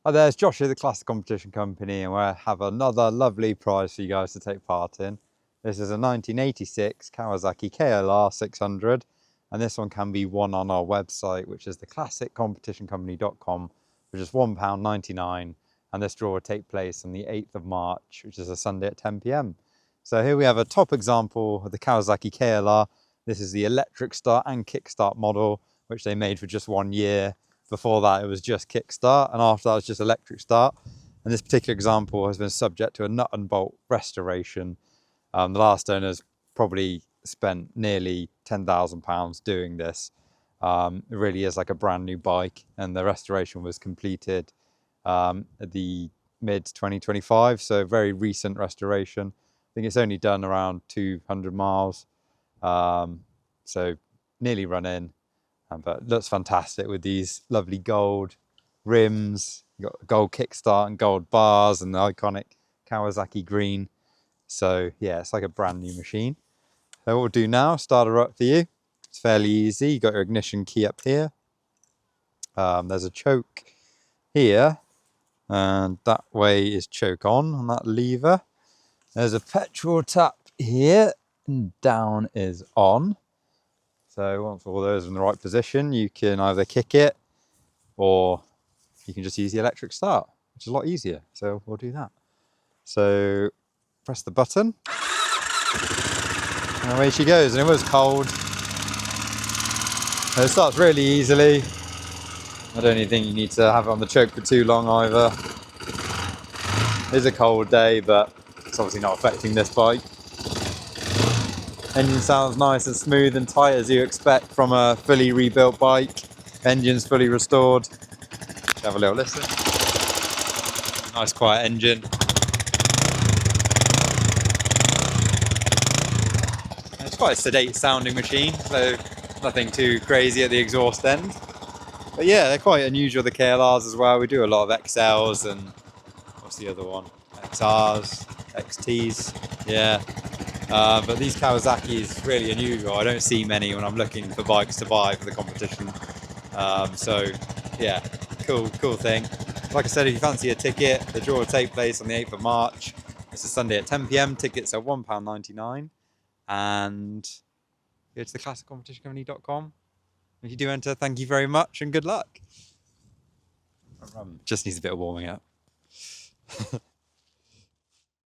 Hi there, it's Josh here, the Classic Competition Company, and we have another lovely prize for you guys to take part in. This is a 1986 Kawasaki KLR600, and this one can be won on our website, which is theclassiccompetitioncompany.com, for just £1.99, and this draw will take place on the 8th of March, which is a Sunday at 10 PM. So here we have a top example of the Kawasaki KLR. This is the electric start and kickstart model, which they made for just 1 year. Before that, it was just kickstart, and after that, it was just electric start. And this particular example has been subject to a nut and bolt restoration. The last owners probably spent nearly £10,000 doing this. It really is like a brand new bike, and the restoration was completed at the mid-2025, so very recent restoration. I think it's only done around 200 miles, so nearly run in. But it looks fantastic with these lovely gold rims. You've got gold kickstart and gold bars and the iconic Kawasaki green. So yeah, it's like a brand new machine. So what we'll do now, start her up for you. It's fairly easy. You've got your ignition key up here. There's a choke here, and that way is choke on that lever. There's a petrol tap here, and down is on. So once all those are in the right position, you can either kick it or you can just use the electric start, which is a lot easier. So we'll do that. So press the button and away she goes. And it was cold. And it starts really easily. I don't even think you need to have it on the choke for too long either. It is a cold day, but it's obviously not affecting this bike. Engine sounds nice and smooth and tight as you expect from a fully rebuilt bike. Engine's fully restored. Let's have a little listen. Nice quiet engine. And it's quite a sedate sounding machine, so nothing too crazy at the exhaust end. But yeah, they're quite unusual, the KLRs as well. We do a lot of XLs and what's the other one? XRs, XTs, yeah. But these Kawasaki's really unusual. I don't see many when I'm looking for bikes to buy for the competition. So yeah, cool thing. Like I said, if you fancy a ticket, the draw will take place on the 8th of March. It's a Sunday at 10 PM. Tickets are £1.99. And go to theclassiccompetitioncompany.com. If you do enter, thank you very much and good luck. Just needs a bit of warming up.